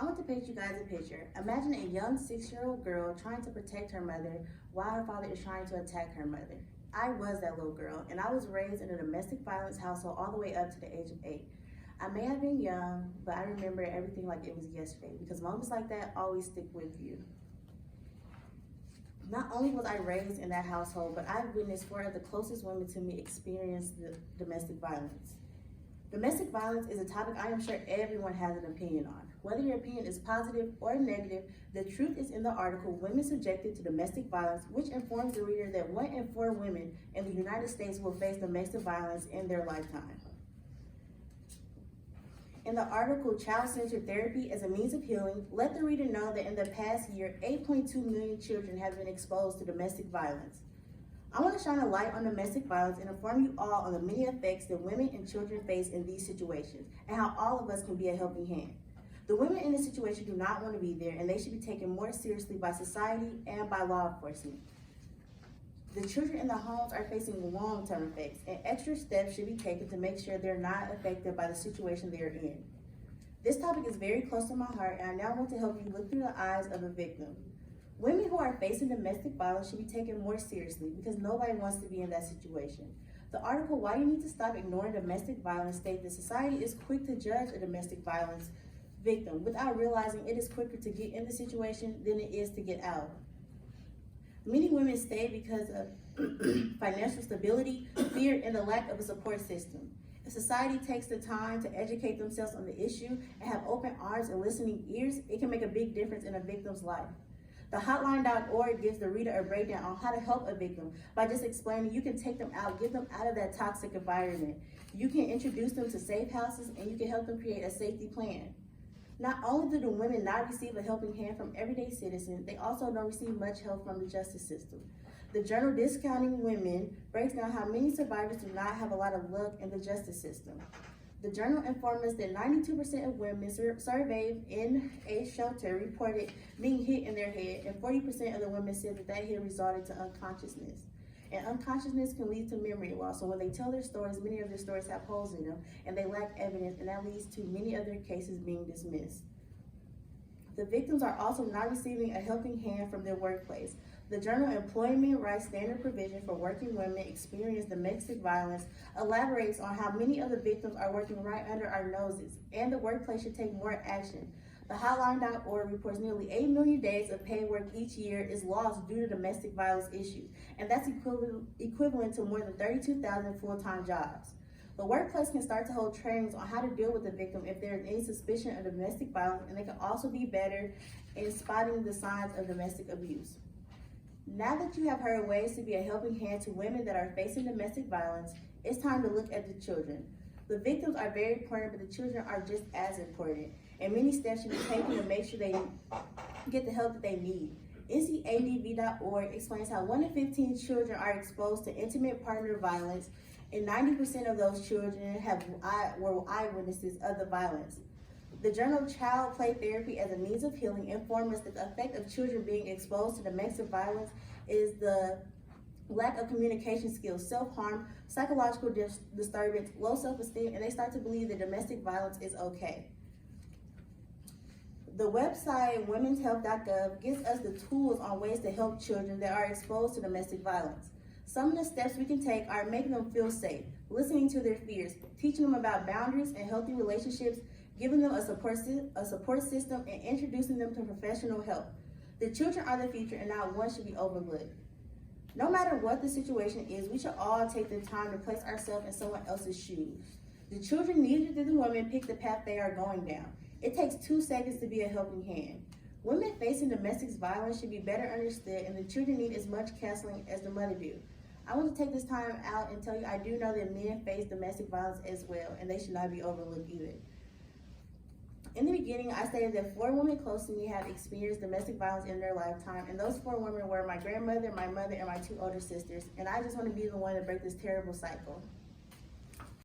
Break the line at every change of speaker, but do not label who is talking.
I want to paint you guys a picture. Imagine a young 6-year-old girl trying to protect her mother while her father is trying to attack her mother. I was that little girl, and I was raised in a domestic violence household all the way up to the age of 8. I may have been young, but I remember everything like it was yesterday because moments like that always stick with you. Not only was I raised in that household, but I've witnessed 4 of the closest women to me experience the domestic violence. Domestic violence is a topic I am sure everyone has an opinion on. Whether your opinion is positive or negative, the truth is in the article, Women Subjected to Domestic Violence, which informs the reader that 1 in 4 women in the United States will face domestic violence in their lifetime. In the article, Child-Centered Therapy as a Means of Healing, let the reader know that in the past year, 8.2 million children have been exposed to domestic violence. I want to shine a light on domestic violence and inform you all on the many effects that women and children face in these situations and how all of us can be a helping hand. The women in this situation do not want to be there, and they should be taken more seriously by society and by law enforcement. The children in the homes are facing long-term effects, and extra steps should be taken to make sure they're not affected by the situation they're in. This topic is very close to my heart, and I now want to help you look through the eyes of a victim. Women who are facing domestic violence should be taken more seriously because nobody wants to be in that situation. The article, Why You Need to Stop Ignoring Domestic Violence, states that society is quick to judge a domestic violence victim without realizing it is quicker to get in the situation than it is to get out. Many women stay because of financial stability, fear, and the lack of a support system. If society takes the time to educate themselves on the issue and have open arms and listening ears, it can make a big difference in a victim's life. The hotline.org gives the reader a breakdown on how to help a victim by just explaining you can take them out, get them out of that toxic environment. You can introduce them to safe houses, and you can help them create a safety plan. Not only do the women not receive a helping hand from everyday citizens, they also don't receive much help from the justice system. The journal Discounting Women breaks down how many survivors do not have a lot of luck in the justice system. The journal informs us that 92% of women surveyed in a shelter reported being hit in their head, and 40% of the women said that hit resulted to unconsciousness. And unconsciousness can lead to memory loss. So when they tell their stories, many of their stories have holes in them, and they lack evidence, and that leads to many of their cases being dismissed. The victims are also not receiving a helping hand from their workplace. The journal Employment Rights Standard Provision for Working Women Experience Domestic Violence elaborates on how many of the victims are working right under our noses, and the workplace should take more action. The Hotline.org reports nearly 8 million days of paid work each year is lost due to domestic violence issues, and that's equivalent to more than 32,000 full-time jobs. The workplace can start to hold trainings on how to deal with the victim if there is any suspicion of domestic violence, and they can also be better in spotting the signs of domestic abuse. Now that you have heard ways to be a helping hand to women that are facing domestic violence, it's time to look at the children. The victims are very important, but the children are just as important, and many steps should be taken to make sure they get the help that they need. NCADV.org explains how 1 in 15 children are exposed to intimate partner violence, and 90% of those children were eyewitnesses of the violence. The journal Child Play Therapy as a Means of Healing informs us that the effect of children being exposed to domestic violence is the lack of communication skills, self-harm, psychological disturbance, low self-esteem, and they start to believe that domestic violence is okay. The website womenshealth.gov gives us the tools on ways to help children that are exposed to domestic violence. Some of the steps we can take are making them feel safe, listening to their fears, teaching them about boundaries and healthy relationships, giving them a support system, and introducing them to professional help. The children are the future, and not one should be overlooked. No matter what the situation is, we should all take the time to place ourselves in someone else's shoes. The children, neither do the women, pick the path they are going down. It takes 2 seconds to be a helping hand. Women facing domestic violence should be better understood, and the children need as much counseling as the mother do. I want to take this time out and tell you I do know that men face domestic violence as well, and they should not be overlooked either. In the beginning, I stated that 4 women close to me have experienced domestic violence in their lifetime, and those 4 women were my grandmother, my mother, and my 2 older sisters, and I just want to be the one to break this terrible cycle.